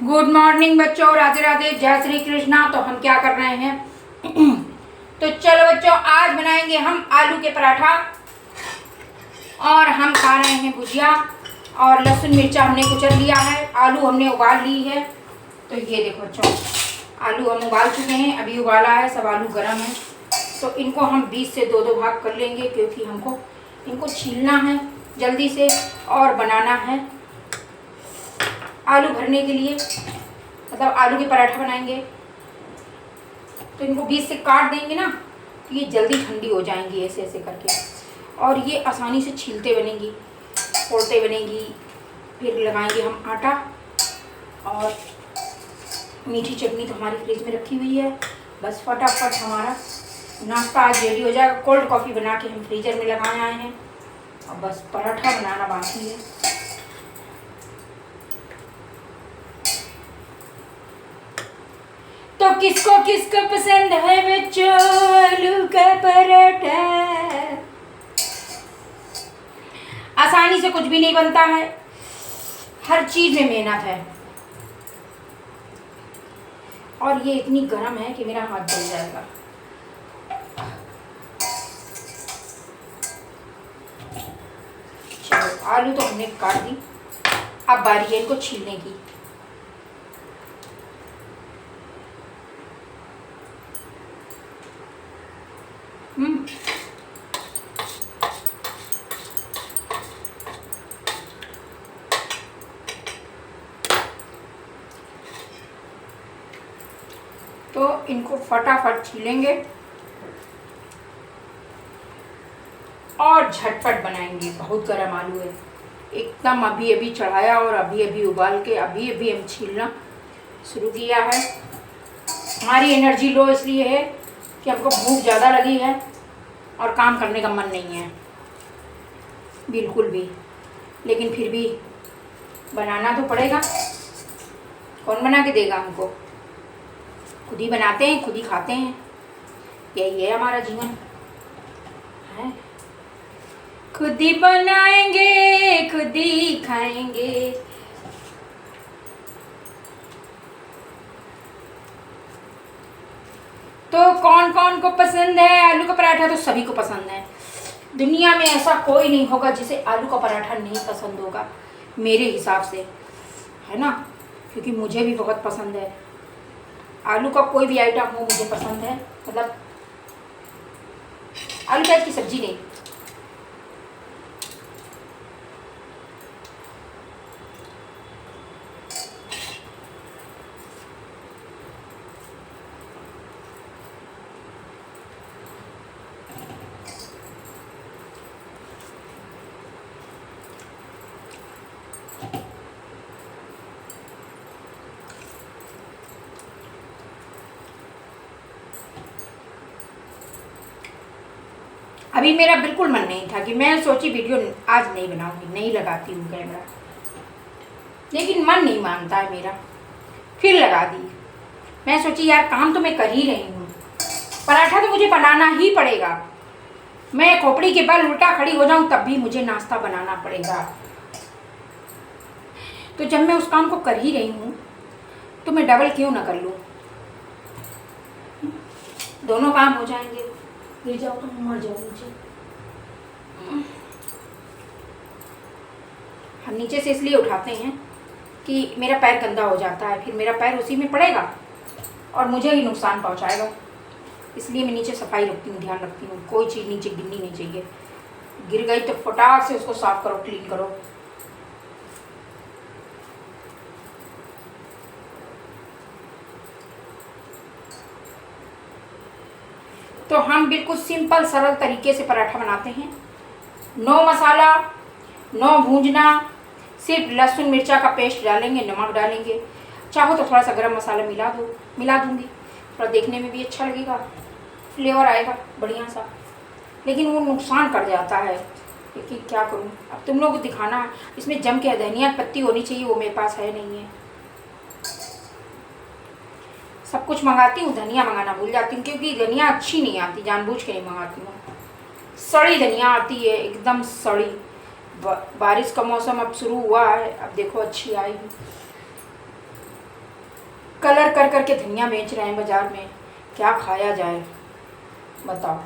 Good morning बच्चों, राधे राधे, जय श्री कृष्णा। तो हम क्या कर रहे हैं तो चलो बच्चों, आज बनाएंगे हम आलू के पराठा और हम खा रहे हैं भुजिया और लहसुन मिर्चा हमने कुचल लिया है। आलू हमने उबाल ली है। तो ये देखो बच्चों, आलू हम उबाल चुके हैं, अभी उबाला है, सब आलू गर्म है। तो इनको हम 20 से 2-2 भाग कर लेंगे क्योंकि हमको इनको छीलना है जल्दी से और बनाना है आलू भरने के लिए, मतलब आलू के पराठा बनाएंगे। तो इनको 20 से काट देंगे ना तो ये जल्दी ठंडी हो जाएंगी ऐसे ऐसे करके, और ये आसानी से छीलते बनेंगी, फोड़ते बनेंगी। फिर लगाएंगे हम आटा, और मीठी चटनी तो हमारी फ्रिज में रखी हुई है। बस फटाफट हमारा नाश्ता आज रेडी हो जाएगा। कोल्ड कॉफ़ी बना के हम फ्रीजर में लगाए आए हैं और बस पराठा बनाना बाकी है। तो किसको किसको पसंद है बच्चों आलू का पराठा? आसानी से कुछ भी नहीं बनता है, हर चीज में मेहनत है। और ये इतनी गर्म है कि मेरा हाथ जल जाएगा। चलो, आलू तो हमने काट दी, अब बारी है इनको छीलने की। तो इनको फटाफट छीलेंगे और झटपट बनाएंगे। बहुत गर्म आलू है, एकदम अभी अभी चढ़ाया और अभी अभी उबाल के अभी अभी हम छीलना शुरू किया है। हमारी एनर्जी लो इसलिए है कि हमको भूख ज़्यादा लगी है और काम करने का मन नहीं है बिल्कुल भी, लेकिन फिर भी बनाना तो पड़ेगा। कौन बना के देगा हमको? खुद ही बनाते हैं, खुद ही खाते हैं, यही है हमारा जीवन है। खुद ही बनाएंगे, खुद ही खाएंगे। तो कौन कौन को पसंद है आलू का पराठा? तो सभी को पसंद है। दुनिया में ऐसा कोई नहीं होगा जिसे आलू का पराठा नहीं पसंद होगा, मेरे हिसाब से, है ना? क्योंकि मुझे भी बहुत पसंद है आलू का कोई भी आइटम हो, मुझे पसंद है। मतलब आलू प्याज की सब्जी नहीं। अभी मेरा बिल्कुल मन नहीं था कि मैं सोची वीडियो आज नहीं बनाऊंगी, नहीं लगाती हूँ कैमरा, लेकिन मन नहीं मानता है मेरा, फिर लगा दी। मैं सोची यार काम तो मैं कर ही रही हूँ, पराठा तो मुझे बनाना ही पड़ेगा। मैं खोपड़ी के बल उल्टा खड़ी हो जाऊं तब भी मुझे नाश्ता बनाना पड़ेगा। तो जब मैं उस काम को कर ही रही हूँ तो मैं डबल क्यों ना कर लूँ? दोनों काम हो जाएंगे। गिर जाओ तो मर जाओ नीचे। हम नीचे से इसलिए उठाते हैं कि मेरा पैर गंदा हो जाता है, फिर मेरा पैर उसी में पड़ेगा और मुझे ही नुकसान पहुंचाएगा। इसलिए मैं नीचे सफाई रखती हूँ, ध्यान रखती हूँ। कोई चीज़ नीचे गिरनी नहीं चाहिए, गिर गई तो फटाक से उसको साफ करो, क्लीन करो। तो हम बिल्कुल सिंपल सरल तरीके से पराठा बनाते हैं। नो मसाला, नो भूंजना, सिर्फ लहसुन मिर्चा का पेस्ट डालेंगे, नमक डालेंगे, चाहो तो थोड़ा सा गरम मसाला मिला दूंगी, थोड़ा देखने में भी अच्छा लगेगा, फ्लेवर आएगा बढ़िया सा। लेकिन वो नुकसान कर जाता है, क्योंकि क्या करूँ, अब तुम लोग को दिखाना। इसमें जम के धनिया पत्ती होनी चाहिए, वो मेरे पास है नहीं है। सब कुछ मंगाती हूँ, धनिया मंगाना भूल जाती हूँ क्योंकि धनिया अच्छी नहीं आती, जानबूझ के नहीं मंगाती हूँ। सड़ी धनिया आती है, एकदम सड़ी। बारिश का मौसम अब शुरू हुआ है, अब देखो अच्छी आएगी। कलर कर करके धनिया बेच रहे हैं बाजार में, क्या खाया जाए बताओ,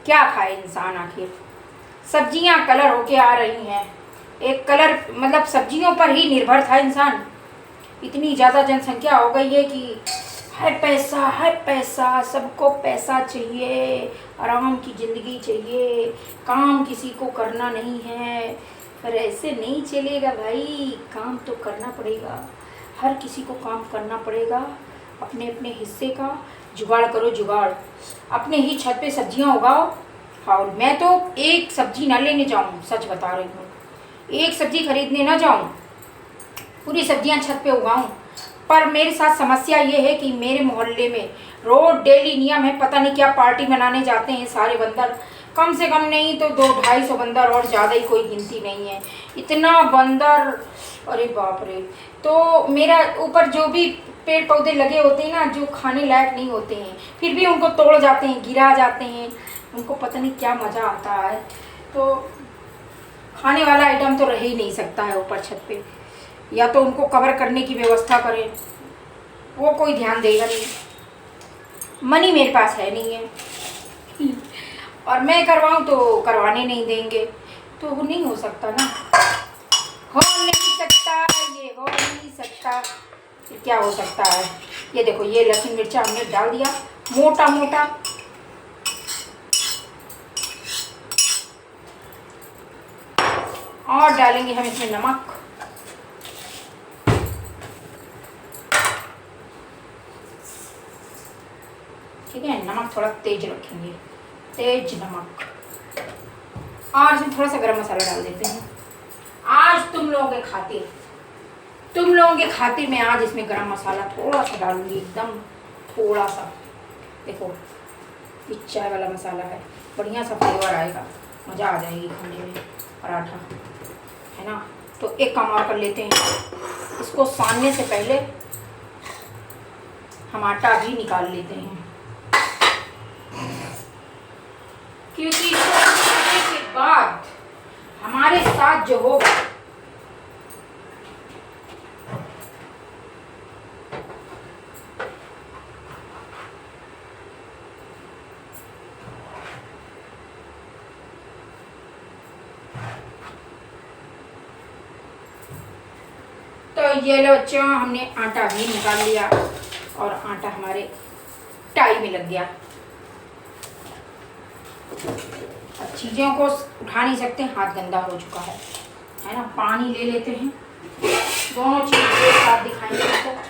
क्या खाए इंसान आखिर। सब्जियां कलर होके आ रही हैं, एक कलर मतलब सब्जियों पर ही निर्भर था इंसान। इतनी ज़्यादा जनसंख्या हो गई है कि है पैसा, सबको पैसा चाहिए, आराम की ज़िंदगी चाहिए, काम किसी को करना नहीं है। पर ऐसे नहीं चलेगा भाई, काम तो करना पड़ेगा, हर किसी को काम करना पड़ेगा, अपने अपने हिस्से का जुगाड़ करो, जुगाड़। अपने ही छत पे सब्जियां उगाओ। हाँ, मैं तो एक सब्जी ना लेने जाऊँ, सच बता रही हूँ, एक सब्जी खरीदने ना जाऊँ, पूरी सब्जियां छत पे उगाऊं। पर मेरे साथ समस्या ये है कि मेरे मोहल्ले में रोज डेली नियम है, पता नहीं क्या पार्टी मनाने जाते हैं सारे बंदर, कम से कम नहीं तो 200-250 बंदर, और ज़्यादा ही कोई गिनती नहीं है, इतना बंदर, अरे बाप रे। तो मेरा ऊपर जो भी पेड़ पौधे लगे होते हैं ना, जो खाने लायक नहीं होते हैं, फिर भी उनको तोड़ जाते हैं, गिरा जाते हैं, उनको पता नहीं क्या मज़ा आता है। तो खाने वाला आइटम तो रह ही नहीं सकता है ऊपर छत पे, या तो उनको कवर करने की व्यवस्था करें, वो कोई ध्यान देगा नहीं, मनी मेरे पास है नहीं है और मैं करवाऊँ तो करवाने नहीं देंगे, तो वो नहीं हो सकता ना, हो नहीं सकता, ये हो नहीं सकता, फिर क्या हो सकता है। ये देखो, ये लहसुन मिर्चा हमने डाल दिया मोटा मोटा, और डालेंगे हम इसमें नमक, ठीक है, नमक थोड़ा तेज रखेंगे, तेज नमक, और इसमें थोड़ा सा गरम मसाला डाल देते हैं। आज तुम लोगों के खातिर मैं आज इसमें गरम मसाला थोड़ा सा डालूंगी, एकदम थोड़ा सा। देखो, ये चाय वाला मसाला है, बढ़िया सा फ्लेवर आएगा, मज़ा आ जाएगी खाने में, पराठा है ना। तो एक काम और कर लेते हैं, इसको सानने से पहले हम आटा भी निकाल लेते हैं, क्योंकि इसको करने के बाद हमारे साथ जो होगा, तो ये लो बच्चों, हमने आटा भी निकाल लिया और आटा हमारे टाई में लग गया। अब चीज़ों को उठा नहीं सकते, हाथ गंदा हो चुका है ना। पानी ले लेते हैं, दोनों चीज़ एक साथ दिखाएंगे आपको।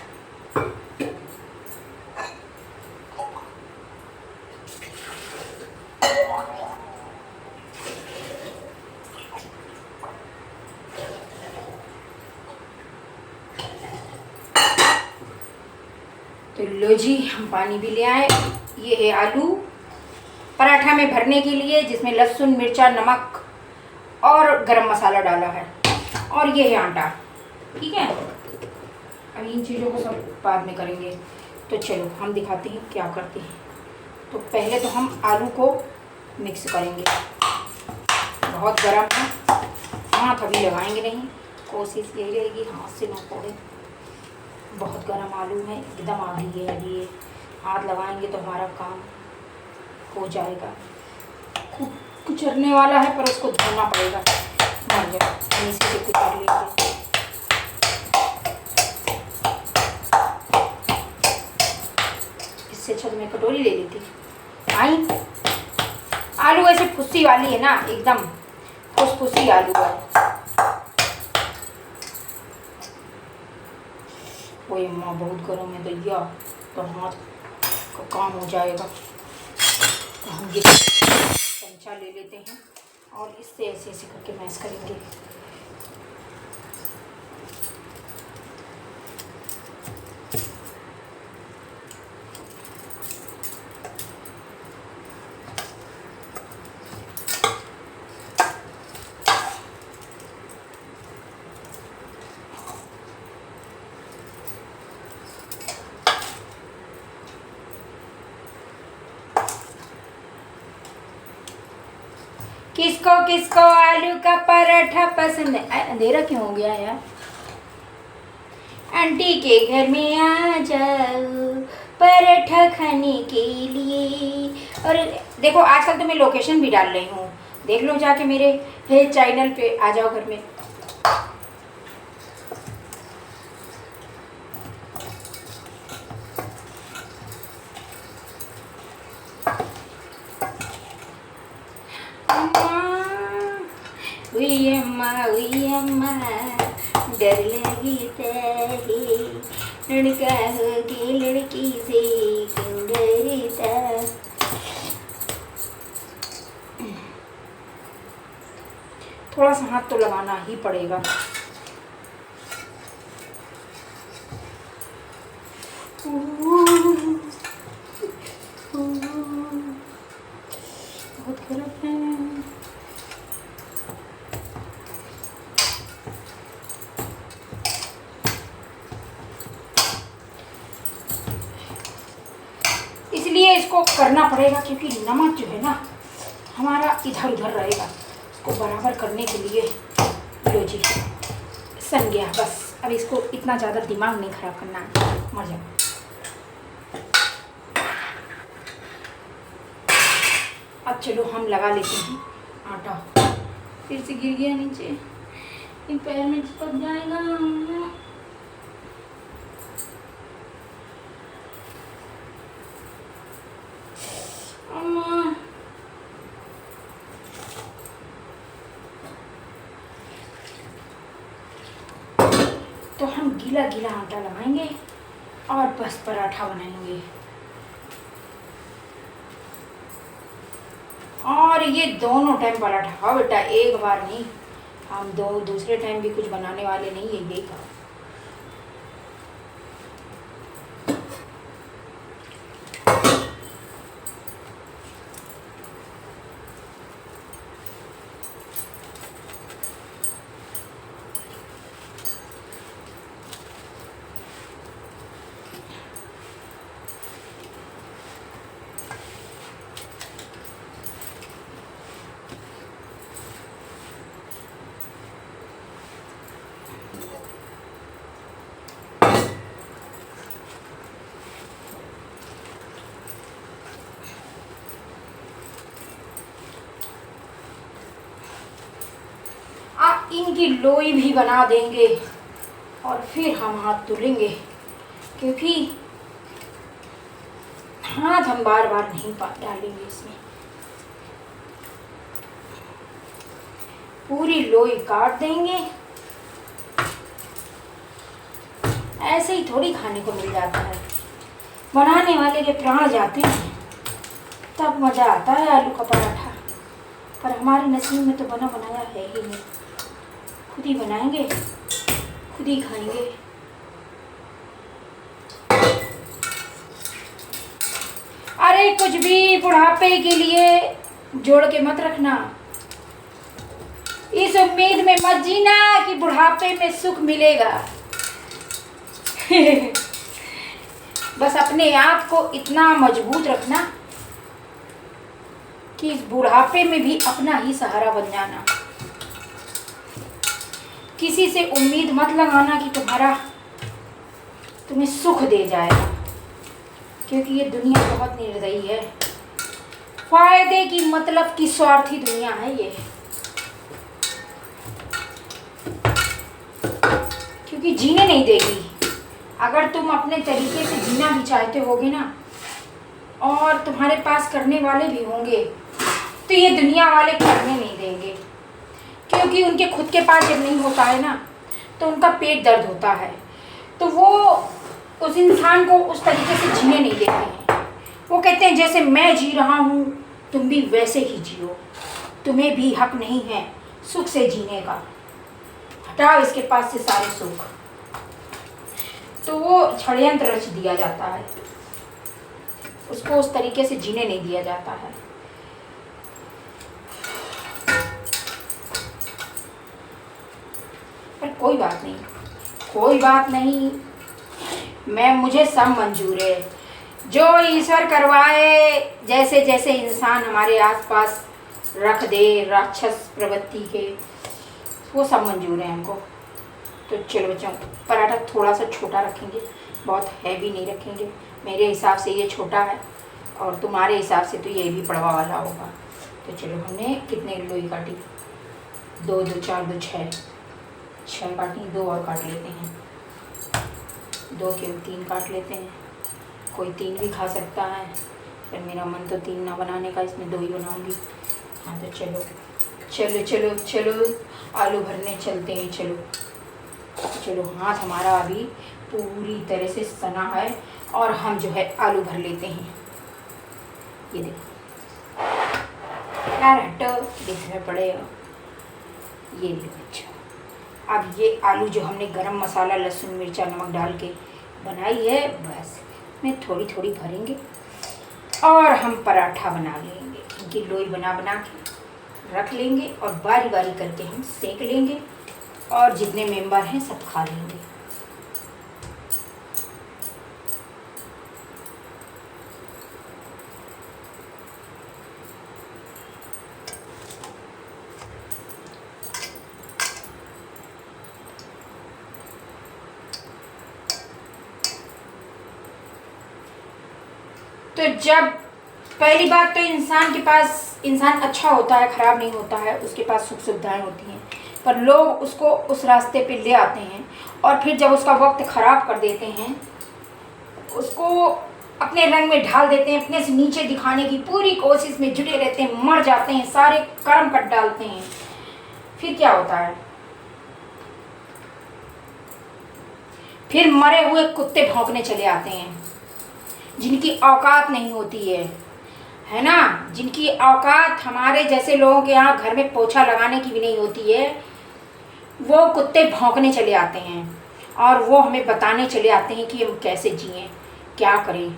तो लो जी, हम पानी भी ले आए। ये है आलू पराठा में भरने के लिए, जिसमें लहसुन मिर्चा नमक और गरम मसाला डाला है, और ये है आटा, ठीक है। अब इन चीज़ों को सब बाद में करेंगे, तो चलो हम दिखाते हैं क्या करते हैं। तो पहले तो हम आलू को मिक्स करेंगे, बहुत गर्म है, हाथ अभी लगाएंगे नहीं, कोशिश यही रहेगी हाथ से ना पड़े, बहुत गर्म आलू है, एकदम आगी है। अभी ये हाथ लगाएंगे तो हमारा काम हो जाएगा। कुचरने वाला है, पर उसको धोना पड़ेगा, मर जाए, हम इसी से कुचर लेंगे। इससे अच्छा तो मैं कटोरी ले लेती। आई, आलू ऐसे फुस्सी वाली है ना, एकदम फुसफुसी आलू है। वो माँ बहुत गर्म है भैया, तो हाथ का काम हो जाएगा। तो हम ये चमचा ले लेते हैं और इससे ऐसे ऐसे करके मैश करेंगे। किसको किसको आलू का पराठा पसंद है? अंधेरा क्यों हो गया यार? आंटी के घर में आ जाओ पराठा खाने के लिए। और देखो आजकल तो मैं लोकेशन भी डाल रही हूँ, देख लो जाके मेरे चैनल पे, आ जाओ घर में। हुई अम्मा डर लगता है, लड़का हो के लड़की से क्यों डरता। थोड़ा सा हाथ तो लगाना ही पड़ेगा। बहुत खराब है। इसलिए इसको करना पड़ेगा क्योंकि नमक जो है ना हमारा इधर उधर रहेगा, इसको बराबर करने के लिए। लो जी सन गया, बस अब इसको इतना ज़्यादा दिमाग नहीं खराब करना है, मर जाओ। अब चलो हम लगा लेते हैं आटा। फिर से गिर गया नीचे, इन पैर में चिपक जाएगा। तो हम गीला गीला आटा लगाएंगे और बस पराठा बनाएंगे। और ये दोनों टाइम पराठा खाओ बेटा, एक बार नहीं। हम दूसरे टाइम भी कुछ बनाने वाले नहीं है, यही खाओ। इनकी लोई भी बना देंगे और फिर हम हाथ धुलेंगे, क्योंकि हाथ हम बार बार नहीं डालेंगे इसमें। पूरी लोई काट देंगे। ऐसे ही थोड़ी खाने को मिल जाता है, बनाने वाले के प्राण जाते हैं तब मज़ा आता है आलू का पराठा। पर हमारे नसीब में तो बना बनाया है ही नहीं। खुद ही बनाएंगे, खुद ही खाएंगे। अरे कुछ भी बुढ़ापे के लिए जोड़ के मत रखना। इस उम्मीद में मत जीना कि बुढ़ापे में सुख मिलेगा। बस अपने आप को इतना मजबूत रखना कि इस बुढ़ापे में भी अपना ही सहारा बन जाना। किसी से उम्मीद मत लगाना कि तुम्हें सुख दे जाएगा, क्योंकि ये दुनिया बहुत निर्दयी है। फायदे की मतलब की स्वार्थी दुनिया है ये। क्योंकि जीने नहीं देगी। अगर तुम अपने तरीके से जीना भी चाहते होगे ना, और तुम्हारे पास करने वाले भी होंगे, तो ये दुनिया वाले करने नहीं देंगे। क्योंकि उनके खुद के पास जब नहीं होता है ना, तो उनका पेट दर्द होता है, तो वो उस इंसान को उस तरीके से जीने नहीं देते हैं। वो कहते हैं जैसे मैं जी रहा हूँ तुम भी वैसे ही जियो, तुम्हें भी हक नहीं है सुख से जीने का, हटाओ इसके पास से सारे सुख। तो वो षड्यंत्र रच दिया जाता है, उसको उस तरीके से जीने नहीं दिया जाता है। पर कोई बात नहीं, कोई बात नहीं, मुझे सब मंजूर है। जो ईश्वर करवाए, जैसे जैसे इंसान हमारे आसपास रख दे राक्षस प्रवृत्ति के, वो सब मंजूर है हमको। तो चलो बच्चों, पराठा थोड़ा सा छोटा रखेंगे, बहुत हैवी नहीं रखेंगे। मेरे हिसाब से ये छोटा है और तुम्हारे हिसाब से तो ये भी पड़वा वाला होगा। तो चलो, हमने कितने लोई काटी? 2 2 4 2 6 काटी, 2 और काट लेते हैं। 2 के 3 काट लेते हैं। कोई 3 भी खा सकता है, पर मेरा मन तो 3 ना बनाने का, इसमें 2 ही बनाऊंगी। हाँ तो चलो चलो चलो चलो, आलू भरने चलते हैं। चलो चलो, हाथ हमारा अभी पूरी तरह से सना है और हम जो है आलू भर लेते हैं। ये देखो, कैरेट देखना पड़ेगा। ये लो अच्छा, अब ये आलू जो हमने गरम मसाला, लहसुन, मिर्चा, नमक डाल के बनाई है, बस में थोड़ी थोड़ी भरेंगे और हम पराठा बना लेंगे। इनकी लोई बना बना के रख लेंगे और बारी बारी करके हम सेक लेंगे और जितने मेंबर हैं सब खा लेंगे। तो जब पहली बात तो इंसान अच्छा होता है, खराब नहीं होता है, उसके पास सुख सुविधाएं होती हैं, पर लोग उसको उस रास्ते पे ले आते हैं और फिर जब उसका वक्त ख़राब कर देते हैं, उसको अपने रंग में ढाल देते हैं, अपने से नीचे दिखाने की पूरी कोशिश में जुटे रहते हैं, मर जाते हैं, सारे कर्म कट डालते हैं। फिर क्या होता है? फिर मरे हुए कुत्ते भौंकने चले आते हैं, जिनकी औकात नहीं होती है ना, जिनकी औकात हमारे जैसे लोगों के यहाँ घर में पोछा लगाने की भी नहीं होती है, वो कुत्ते भौंकने चले आते हैं और वो हमें बताने चले आते हैं कि हम कैसे जिएं, क्या करें।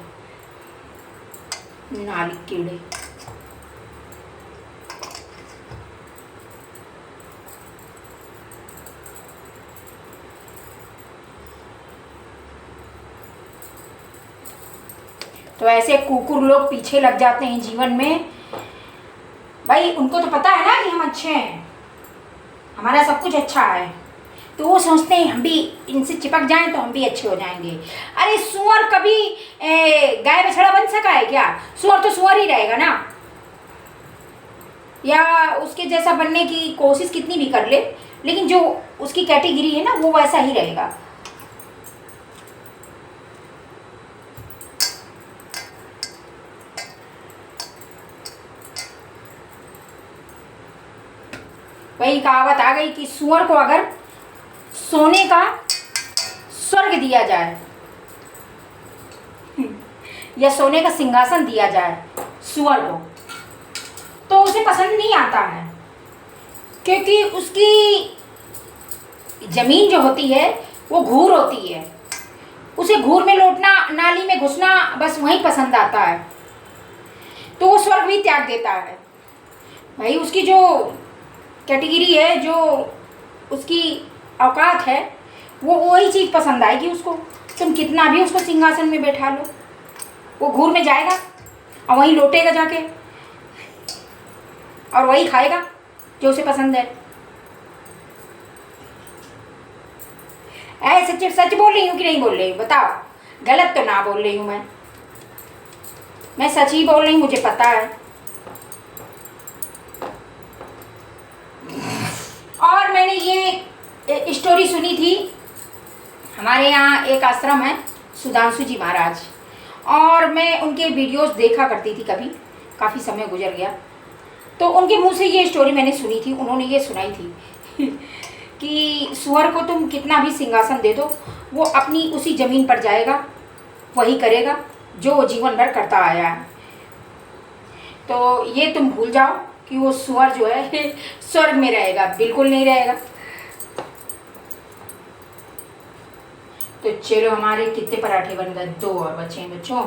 नाली कीड़े। तो ऐसे कुकुर लोग पीछे लग जाते हैं जीवन में। भाई उनको तो पता है ना कि हम अच्छे हैं, हमारा सब कुछ अच्छा है, तो वो सोचते हैं हम भी इनसे चिपक जाएं तो हम भी अच्छे हो जाएंगे। अरे सुअर कभी गाय बछड़ा बन सका है क्या? सुअर तो सुअर ही रहेगा ना, या उसके जैसा बनने की कोशिश कितनी भी कर ले, लेकिन जो उसकी कैटेगरी है ना वो वैसा ही रहेगा। वही कहावत आ गई कि सुअर को अगर सोने का स्वर्ग दिया जाए या सोने का सिंहासन दिया जाए सुअर को, तो उसे पसंद नहीं आता है, क्योंकि उसकी जमीन जो होती है वो घूर होती है, उसे घूर में लौटना, नाली में घुसना, बस वहीं पसंद आता है, तो वो स्वर्ग भी त्याग देता है। भाई उसकी जो कैटेगरी है, जो उसकी औकात है, वो वही चीज़ पसंद आएगी उसको। तुम कितना भी उसको सिंहासन में बैठा लो, वो घूर में जाएगा और वहीं लौटेगा जाके और वही खाएगा जो उसे पसंद है। ऐसे सच बोल रही हूँ कि नहीं बोल रही हूँ? बताओ, गलत तो ना बोल रही हूँ मैं सच ही बोल रही हूँ, मुझे पता है। और मैंने ये स्टोरी सुनी थी, हमारे यहाँ एक आश्रम है सुधांशु जी महाराज, और मैं उनके वीडियोस देखा करती थी कभी, काफ़ी समय गुजर गया, तो उनके मुंह से ये स्टोरी मैंने सुनी थी। उन्होंने ये सुनाई थी कि सुअर को तुम कितना भी सिंहासन दे दो, वो अपनी उसी ज़मीन पर जाएगा, वही करेगा जो वो जीवन भर करता आया है। तो ये तुम भूल जाओ कि वो सुअर जो है स्वर्ग में रहेगा, बिल्कुल नहीं रहेगा। तो चलो, हमारे कितने पराठे बन गए? 2 और बचे हैं बच्चों।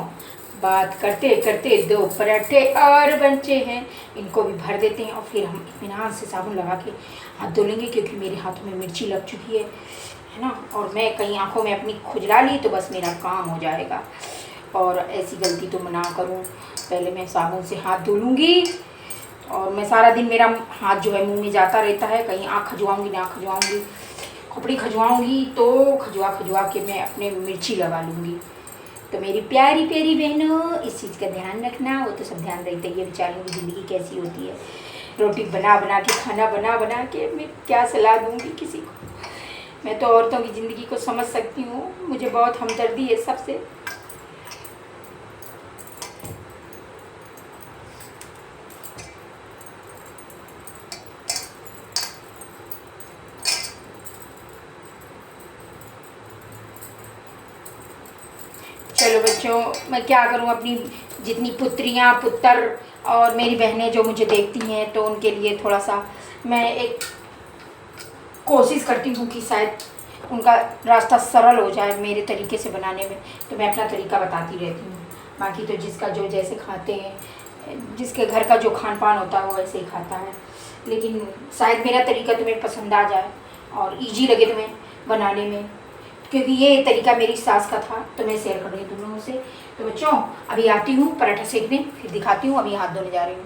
बात करते करते 2 पराठे और बचे हैं, इनको भी भर देते हैं और फिर हम इत्मीनान से साबुन लगा के हाथ धो लेंगे, क्योंकि मेरे हाथों में मिर्ची लग चुकी है ना, और मैं कहीं आंखों में अपनी खुजला ली तो बस मेरा काम हो जाएगा। और ऐसी गलती तो मैं ना करूँ, पहले मैं साबुन से हाथ धो लूँगी। और मैं सारा दिन मेरा हाथ जो है मुंह में जाता रहता है, कहीं आँख खजुआऊँगी ना खजुआऊँगी, खोपड़ी खजवाऊँगी तो खजवा खजवा के मैं अपने मिर्ची लगा लूँगी। तो मेरी प्यारी प्यारी बहनों, इस चीज़ का ध्यान रखना। वो तो सब ध्यान रखते ही है, बेचारियों की ज़िंदगी कैसी होती है। रोटी बना बना के, खाना बना बना के मैं क्या सलाह दूँगी किसी को। मैं तो औरतों की ज़िंदगी को समझ सकती हूँ, मुझे बहुत हमदर्दी है सबसे। चलो बच्चों, मैं क्या करूं, अपनी जितनी पुत्रियां पुत्र और मेरी बहनें जो मुझे देखती हैं, तो उनके लिए थोड़ा सा मैं एक कोशिश करती हूँ कि शायद उनका रास्ता सरल हो जाए मेरे तरीके से बनाने में। तो मैं अपना तरीका बताती रहती हूँ। बाकी तो जिसका जो जैसे खाते हैं, जिसके घर का जो खान पान होता है वो वैसे ही खाता है। लेकिन शायद मेरा तरीका तुम्हें पसंद आ जाए और ईजी लगे तुम्हें बनाने में, क्योंकि ये तरीका मेरी सास का था, तो मैं शेयर कर रही हूँ तुम लोगों से। तो बच्चों, अभी आती हूँ पराठा सेकने, फिर दिखाती हूँ। अभी हाथ धोने जा रही हूँ।